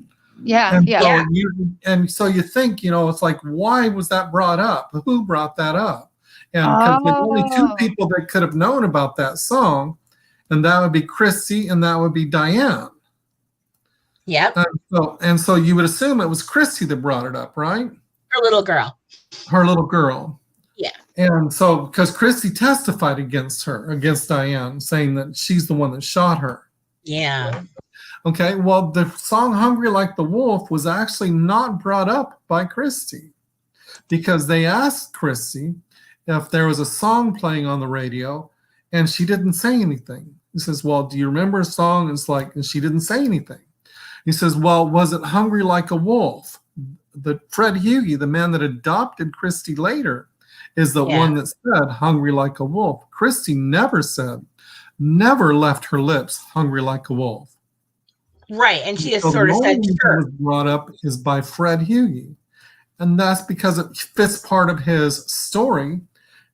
So you think, it's like, why was that brought up? Who brought that up? And because there's only 2 people that could have known about that song, and that would be Christy and that would be Diane. Yep. And so you would assume it was Christy that brought it up, right? Her little girl. Yeah. And so, because Christy testified against Diane, saying that she's the one that shot her. Yeah. Okay, well, the song "Hungry Like the Wolf" was actually not brought up by Christy, because they asked Christy if there was a song playing on the radio, and she didn't say anything. He says, "Well, do you remember a song?" And she didn't say anything. He says, "Well, was it Hungry Like a Wolf?" Fred Hughey, the man that adopted Christy later, is the one that said "Hungry Like a Wolf." Christy never said never left her lips, hungry like a wolf. Right, and she has So sort the of only said, one sure. that was brought up is by Fred Hughey. And that's because it fits part of his story,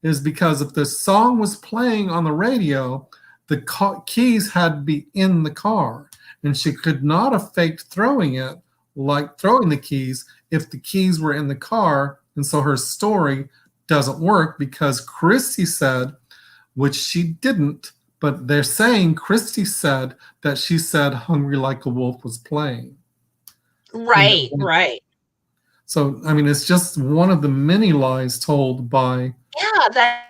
is because if the song was playing on the radio, the keys had to be in the car. And she could not have faked throwing it, like throwing the keys, if the keys were in the car. And so her story doesn't work because Christy said, which she didn't, but they're saying Christy said that she said Hungry Like a Wolf was playing. Right, right. So, I mean, it's just one of the many lies told by. Yeah,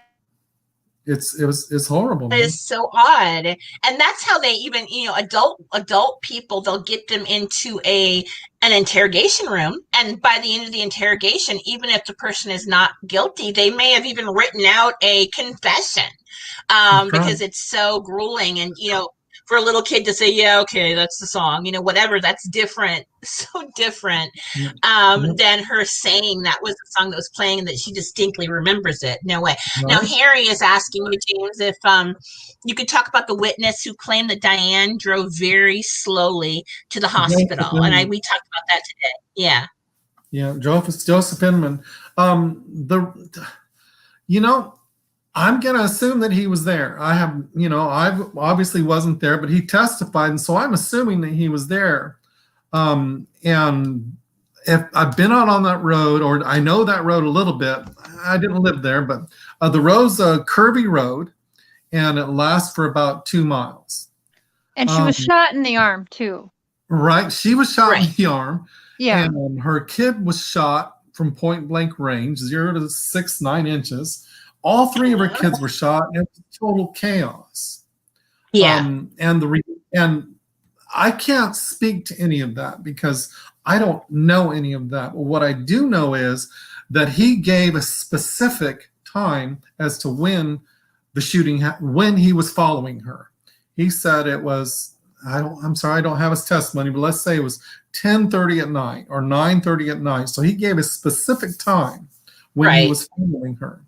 it's horrible. That is so odd. And that's how they even, adult people, they'll get them into an interrogation room. And by the end of the interrogation, even if the person is not guilty, they may have even written out a confession. Because it's so grueling. And, for a little kid to say, yeah, okay, that's the song, whatever, that's different, so different than her saying that was the song that was playing and that she distinctly remembers it. No way. Right. Now, Harry is asking you, James, if you could talk about the witness who claimed that Diane drove very slowly to the hospital. And we talked about that today. Yeah. Yeah, Joseph Inman. I'm going to assume that he was there. I obviously wasn't there, but he testified. And so I'm assuming that he was there. And if I've been out on that road, or I know that road a little bit, I didn't live there, but the road's a curvy road and it lasts for about 2 miles. And she was shot in the arm too. Right. She was shot in the arm. Yeah. And her kid was shot from point blank range, 0 to 6, 9 inches. All 3 of her kids were shot, and it was total chaos. Yeah. And I can't speak to any of that because I don't know any of that. But what I do know is that he gave a specific time as to when the shooting when he was following her. He said it was, I'm sorry, I don't have his testimony, but let's say it was 10:30 at night or 9:30 at night. So he gave a specific time when he was following her.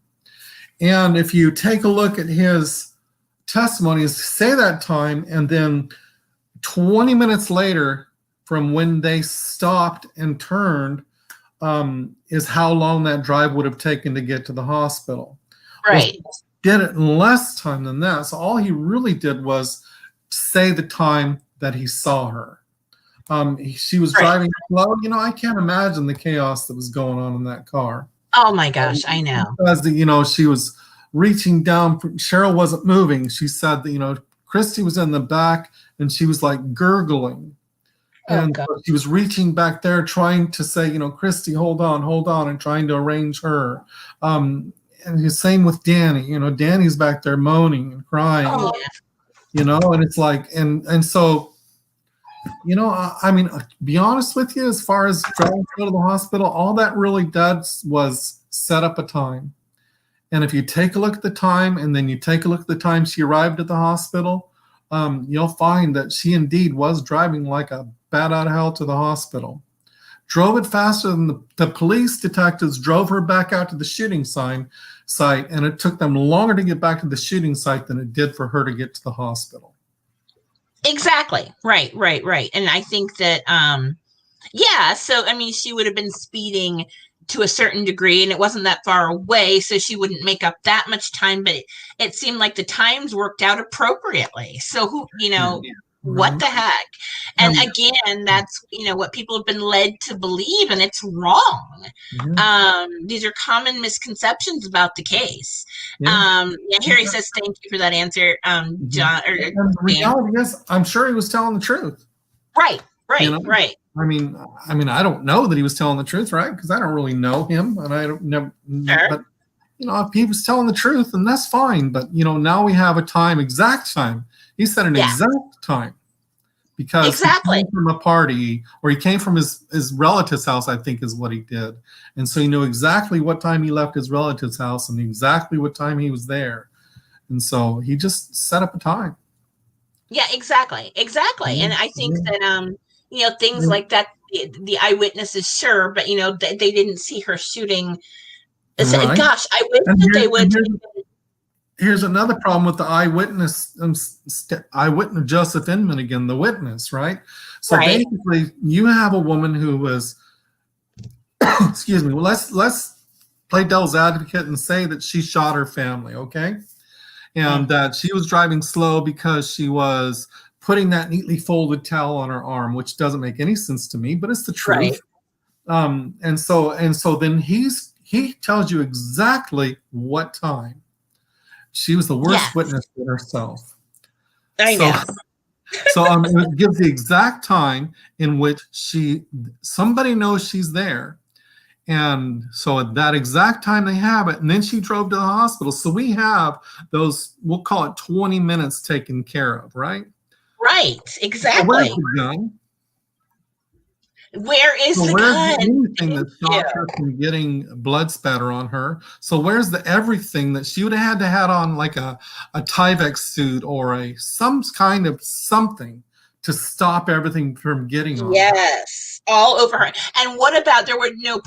And if you take a look at his testimonies, say that time, and then 20 minutes later from when they stopped and turned is how long that drive would have taken to get to the hospital. Right. Well, he did it in less time than that. So all he really did was say the time that he saw her. She was driving slow. I can't imagine the chaos that was going on in that car. Oh my gosh, I know. Because, she was reaching down. Cheryl wasn't moving. She said that, Christy was in the back and she was like gurgling. And she was reaching back there trying to say, Christy, hold on, and trying to arrange her. And the same with Danny. Danny's back there moaning and crying. Oh, yeah. And it's like, and so, to be honest with you, as far as driving to go to the hospital, all that really did was set up a time. And if you take a look at the time and then you take a look at the time she arrived at the hospital, you'll find that she indeed was driving like a bat out of hell to the hospital. Drove it faster than the police detectives drove her back out to the shooting site, and it took them longer to get back to the shooting site than it did for her to get to the hospital. Exactly. Right. And I think that, so, she would have been speeding to a certain degree and it wasn't that far away, so she wouldn't make up that much time, but it seemed like the times worked out appropriately. So what the heck? And again, that's, what people have been led to believe, and it's wrong. These are common misconceptions about the case. Harry says, thank you for that answer, John. The reality is, I'm sure he was telling the truth. Right. I don't know that he was telling the truth, right? Because I don't really know him, and I don't know. Sure. But if he was telling the truth, then that's fine. But now we have a exact time. He said an exact time because he came from a party, or he came from his relative's house, I think is what he did, and so he knew exactly what time he left his relative's house and exactly what time he was there, and so he just set up a time. Yeah, exactly. And I think that things like that, the eyewitnesses, sure, but they didn't see her shooting. Gosh, I wish that they would. here's another problem with the eyewitness, Joseph Inman again, the witness, right? So basically, you have a woman who was, excuse me. Well, let's play devil's advocate and say that she shot her family, okay, and that she was driving slow because she was putting that neatly folded towel on her arm, which doesn't make any sense to me, but it's the truth. And so then he tells you exactly what time. She was the worst witness for herself. I know. So it gives the exact time in which somebody knows she's there. And so at that exact time they have it, and then she drove to the hospital. So we have those, we'll call it 20 minutes taken care of, right? Right, exactly. So where's the gun? Where is the gun? Anything that stopped her from getting blood spatter on her? So where's the everything that she would have had on, like a Tyvek suit or some kind of something to stop everything from getting on her? Yes, all over her. And what about, there were no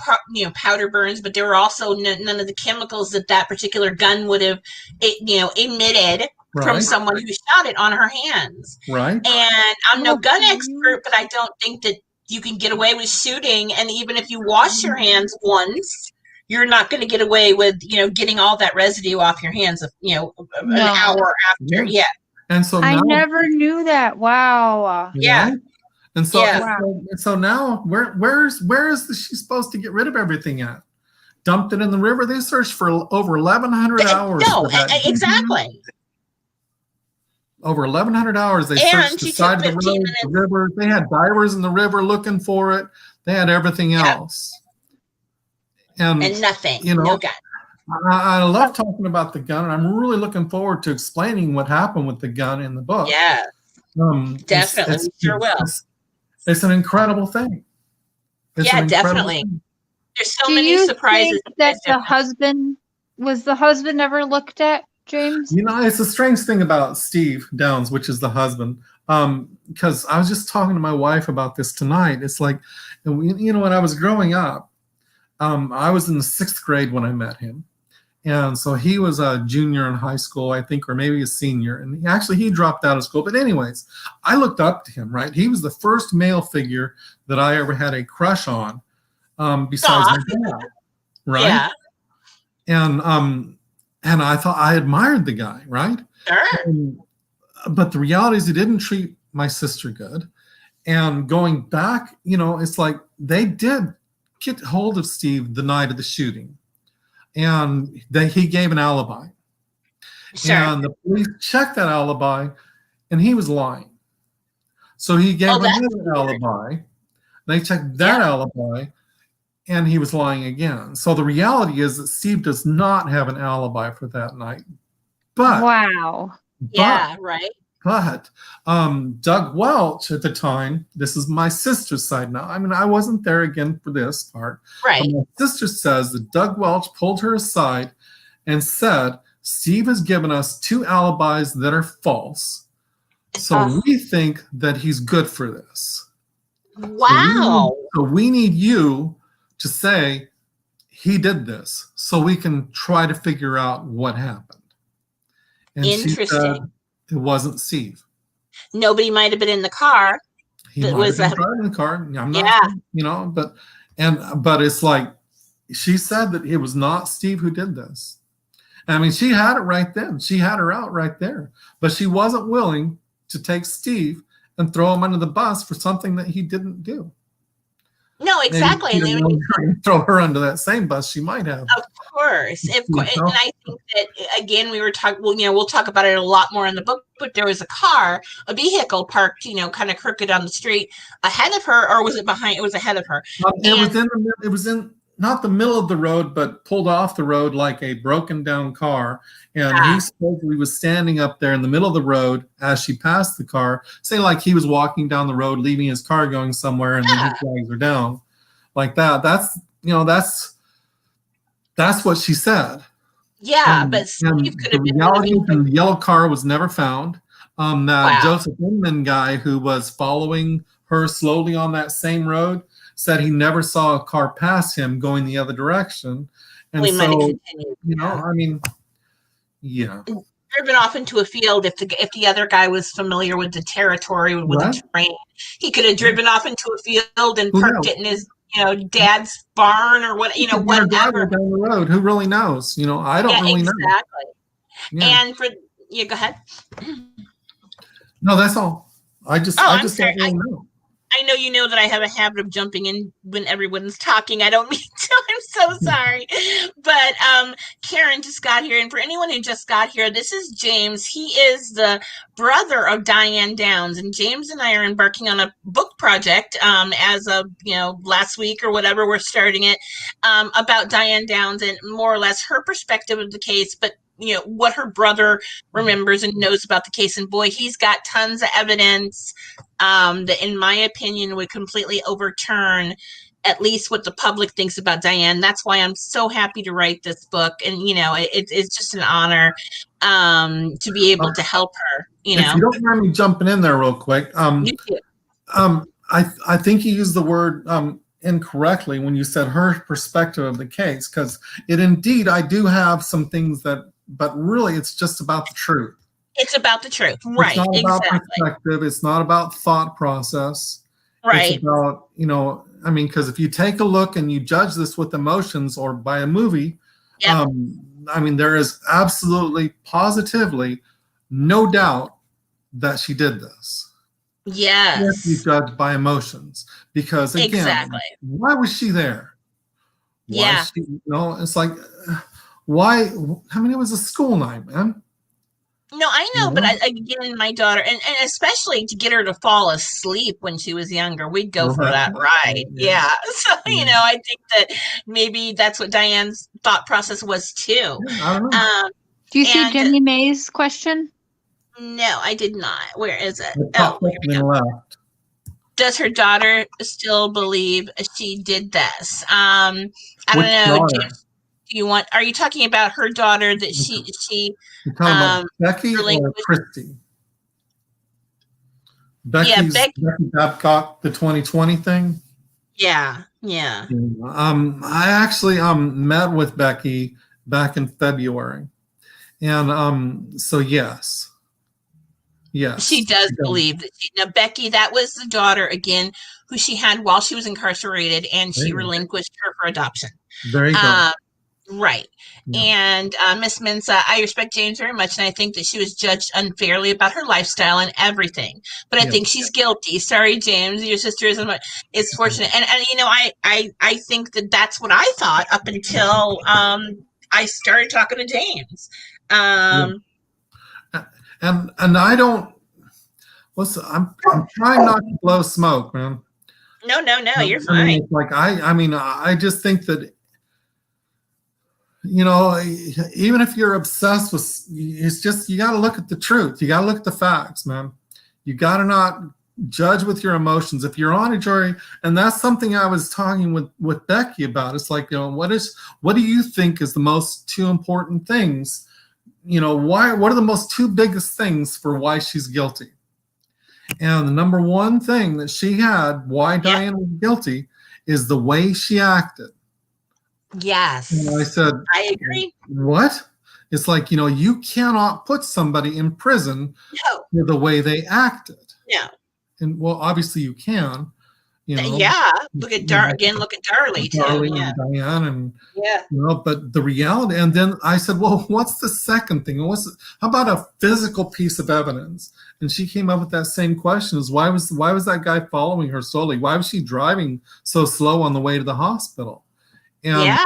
powder burns, but there were also none of the chemicals that particular gun would have emitted from someone who shot it on her hands. Right. And I'm no gun expert, but I don't think that you can get away with shooting, and even if you wash your hands once, you're not going to get away with getting all that residue off your hands an hour after. Yeah. And so I never knew that. Wow. Yeah. And so now where is she supposed to get rid of everything at? Dumped it in the river. They searched for over 1,100 hours. No, exactly. Over 1,100 hours, they searched the side of the road, the river. They had divers in the river looking for it. They had everything else. And nothing, no gun. I love talking about the gun, and I'm really looking forward to explaining what happened with the gun in the book. Yeah, definitely. We sure will. It's an incredible thing. Definitely. There's so many surprises. That was the husband ever looked at? James? It's a strange thing about Steve Downs, which is the husband, because I was just talking to my wife about this tonight. It's like, when I was growing up, I was in the 6th grade when I met him. And so he was a junior in high school, I think, or maybe a senior. And he dropped out of school. But anyways, I looked up to him, right? He was the first male figure that I ever had a crush on, besides my dad, right? Yeah. And I thought I admired the guy, right? Sure. But the reality is he didn't treat my sister good. And going back, it's like they did get hold of Steve the night of the shooting. And he gave an alibi. Sure. And the police checked that alibi, and he was lying. So he gave another alibi. They checked that alibi, and he was lying again. So the reality is that Steve does not have an alibi for that night. But But Doug Welch at the time, this is my sister's side now. I mean, I wasn't there again for this part. Right. But my sister says that Doug Welch pulled her aside and said, Steve has given us 2 alibis that are false. So we think that he's good for this. Wow. So we need you to say he did this so we can try to figure out what happened. And interesting. She said it wasn't Steve. Nobody might have been in the car. He might have been driving the car. I'm not, but it's like she said that it was not Steve who did this. I mean, she had it right then. She had her out right there, but she wasn't willing to take Steve and throw him under the bus for something that he didn't do. No, exactly. And throw her under that same bus she might have. Of course. And I think that, again, we were talking, we'll talk about it a lot more in the book, but there was a vehicle parked, kind of crooked on the street ahead of her, or was it behind? It was ahead of her. It was in not the middle of the road, but pulled off the road like a broken down car. And he supposedly was standing up there in the middle of the road as she passed the car, say like he was walking down the road, leaving his car going somewhere, and then he drags her down like that. That's what she said. Yeah, but Steve could have been. The reality is the yellow car was never found. That Joseph Inman guy who was following her slowly on that same road said he never saw a car pass him going the other direction. And I mean, Yeah. Driven off into a field if the other guy was familiar with the territory, with the terrain. He could have driven off into a field and parked it in his, dad's barn or what, whatever. Down the road. Who really knows? I don't really know. Exactly. Yeah. And go ahead. No, that's all. I just don't really know. I know you know that I have a habit of jumping in when everyone's talking. I don't mean to. I'm so sorry. But Karen just got here. And for anyone who just got here, this is James. He is the brother of Diane Downs. And James and I are embarking on a book project as of, last week or whatever. We're starting it about Diane Downs and more or less her perspective of the case. But what her brother remembers and knows about the case. And boy, he's got tons of evidence that, in my opinion, would completely overturn at least what the public thinks about Diane. That's why I'm so happy to write this book. And, it's just an honor to be able to help her, If you don't mind me jumping in there real quick. I think you used the word incorrectly when you said her perspective of the case, because I do have some things but really it's just about the truth. It's about the truth, right? It's not about perspective. It's not about thought process. Right. It's about, because if you take a look and you judge this with emotions or by a movie, there is absolutely, positively no doubt that she did this. Yes. If you judge by emotions. Because, again, why was she there? It's like, why? It was a school night, man. No, I know, but again, my daughter, and especially to get her to fall asleep when she was younger, we'd go for that ride. Yeah. So, I think that maybe that's what Diane's thought process was too. I don't know. Do you see Jenny May's question? No, I did not. Where is it? Left. Does her daughter still believe she did this? I don't know. Are you talking about her daughter that she You're talking about Becky or Christy? Becky Babcock, the 2020 thing? Yeah. I actually met with Becky back in February. And so yes. She does believe that now Becky, that was the daughter again who she had while she was incarcerated, and she relinquished her for adoption. There you go. Right. Yeah. And Miss Mensa, I respect James very much, and I think that she was judged unfairly about her lifestyle and everything. But I think she's guilty. Sorry, James, your sister isn't. It's fortunate, and I think that that's what I thought up until I started talking to James. And I don't. Listen, I'm trying not to blow smoke, man. No, you're fine. I just think that. Even if you're obsessed with, it's just, you got to look at the truth. You got to look at the facts, man. You got to not judge with your emotions. If you're on a jury, and that's something I was talking with Becky about. It's like, what do you think is the most two important things? What are the most two biggest things for why she's guilty? And the number one thing that she had, why Diane was guilty, is the way she acted. Yes. And I said, I agree. What? It's like, you cannot put somebody in prison for the way they acted. No. And obviously you can. Yeah. Look at look at Darlie too. And Diane and but the reality. And then I said, well, what's the second thing? How about a physical piece of evidence? And she came up with that same question: is why was that guy following her slowly? Why was she driving so slow on the way to the hospital? And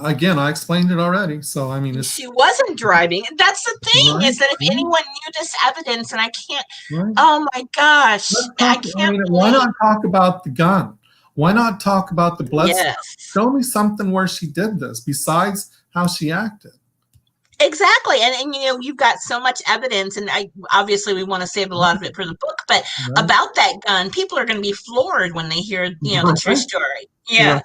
again, I explained it already. So she wasn't driving. That's the thing, is that if anyone knew this evidence, and I can't. Right. Oh my gosh, I can't. Why not talk about the gun? Why not talk about the blood? Yes. Show me something where she did this besides how she acted. Exactly, and you've got so much evidence, and obviously we want to save a lot of it for the book, but about that gun, people are going to be floored when they hear the true story. Yeah.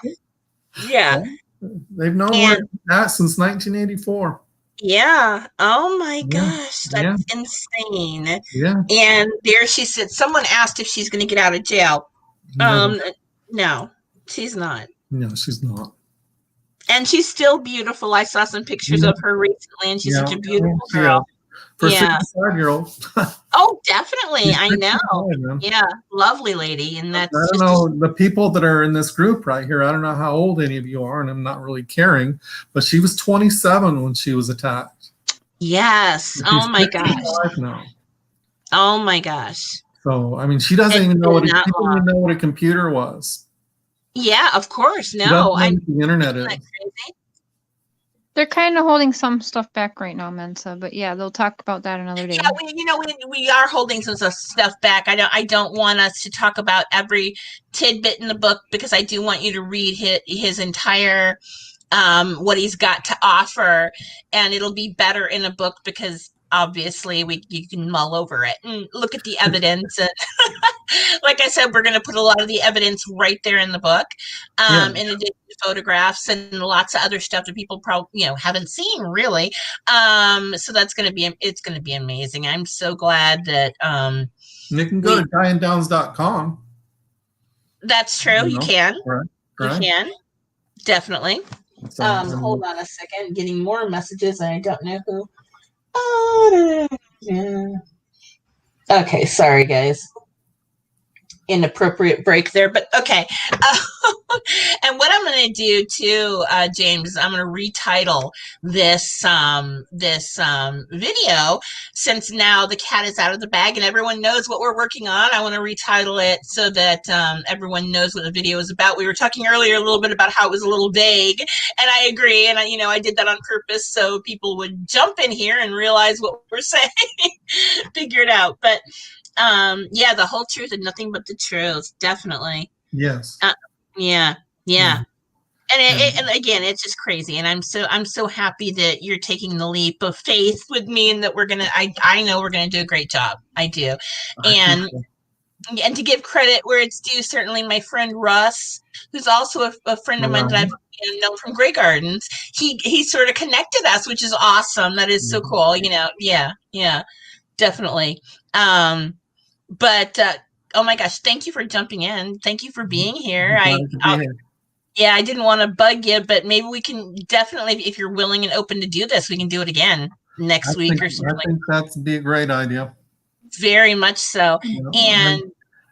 They've known where it's at since 1984. Yeah. Oh my gosh, that's insane. Yeah. And there she said, someone asked if she's going to get out of jail. No, she's not. No, she's not. And she's still beautiful. I saw some pictures of her recently, and she's such a beautiful girl. For a 65-year-old. Oh, definitely. I know. Yeah, lovely lady. And that's I don't know, the people that are in this group right here, I don't know how old any of you are, and I'm not really caring, but she was 27 when she was attacked. Yes. Oh my gosh. Now. Oh my gosh. So, I mean, she doesn't even know what a computer was. Yeah, of course. No, the internet is. They're kind of holding some stuff back right now, Mensa, but yeah, they'll talk about that another day. Yeah, we are holding some stuff back. I don't want us to talk about every tidbit in the book, because I do want you to read his entire what he's got to offer, and it'll be better in a book because obviously you can mull over it and look at the evidence. And like I said, we're going to put a lot of the evidence right there in the book, in addition to photographs and lots of other stuff that people probably haven't seen really. So that's going to be amazing. I'm so glad that and you can go to DianeDowns.com. That's true. You can. Right. You can definitely. Hold on a second. Getting more messages, and I don't know who. Oh, yeah. Okay, sorry guys. Inappropriate break there, but okay. And what I'm going to do too, James, is I'm going to retitle this video, since now the cat is out of the bag and everyone knows what we're working on. I want to retitle it so that everyone knows what the video is about. We were talking earlier a little bit about how it was a little vague, and I agree. And I did that on purpose so people would jump in here and realize what we're saying, figure it out. But yeah, the whole truth and nothing but the truth, definitely. Yes. Yeah. And again, it's just crazy, and I'm so happy that you're taking the leap of faith with me, and that I know we're gonna do a great job. I do, and to give credit where it's due, certainly my friend Russ, who's also a friend of mine that I've known from Grey Gardens, he sort of connected us, which is awesome. That is so cool. Yeah, definitely. But oh my gosh, thank you for jumping in. Thank you for being here. I didn't want to bug you, but maybe we can definitely, if you're willing and open to do this, we can do it again next week or something. I think that'd be a great idea. Very much so. And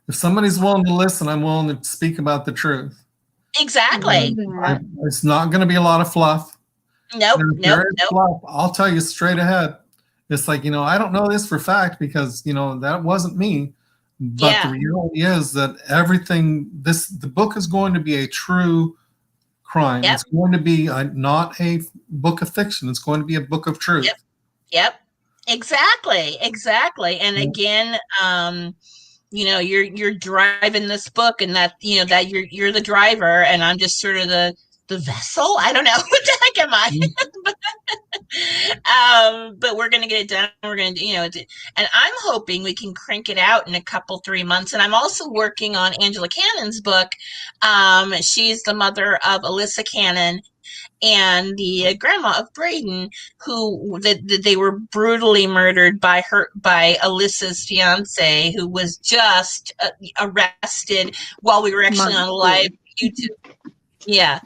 if somebody's willing to listen, I'm willing to speak about the truth. Exactly. It's not going to be a lot of fluff. Nope. Fluff, I'll tell you straight ahead. It's like, I don't know this for fact because, that wasn't me. But the reality is that the book is going to be a true crime. It's going to be not a book of fiction. It's going to be a book of truth. Yep. Exactly. And again, you're driving this book, and that, that you're the driver, and I'm just sort of the vessel. I don't know what the heck am I. But we're gonna get it done. We're gonna and I'm hoping we can crank it out in a couple 3 months. And I'm also working on Angela Cannon's book. She's the mother of Alyssa Cannon and the grandma of Braden, who they were brutally murdered by Alyssa's fiance, who was just arrested while we were actually on live YouTube. Yeah.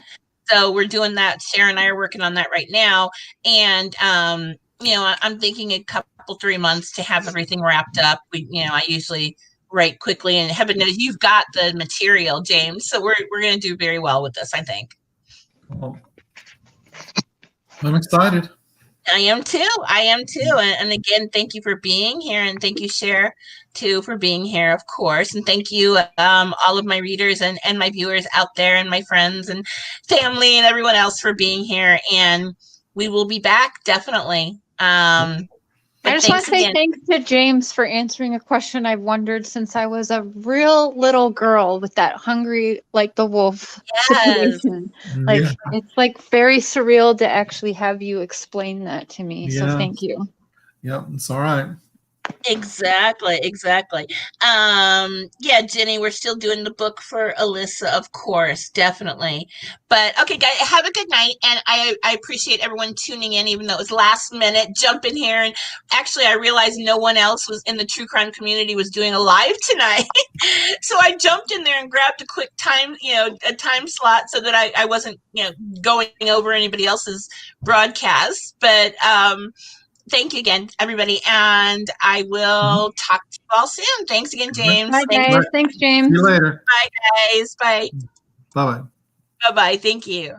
So we're doing that. Cher and I are working on that right now. And, I'm thinking a couple 3 months to have everything wrapped up. I usually write quickly, and heaven knows you've got the material, James. So we're going to do very well with this, I think. Well, I'm excited. I am too. And again, thank you for being here, and thank you, Cher, too, for being here, of course. And thank you, all of my readers and my viewers out there, and my friends and family and everyone else for being here. And we will be back, definitely. I just want to say thanks to James for answering a question I've wondered since I was a real little girl with that hungry like the wolf situation. It's like very surreal to actually have you explain that to me. So thank you. Yep, it's all right. Exactly. Yeah, Jenny, we're still doing the book for Alyssa, of course, definitely. But okay, guys, have a good night, and I appreciate everyone tuning in, even though it was last minute. Jump in here, and actually, I realized no one else was in the true crime community was doing a live tonight, so I jumped in there and grabbed a quick time, a time slot, so that I wasn't, going over anybody else's broadcast. But thank you again, everybody, and I will talk to you all soon. Thanks again, James. Bye, guys. Thanks, James. See you later. Bye, guys. Bye. Bye-bye. Bye-bye. Thank you.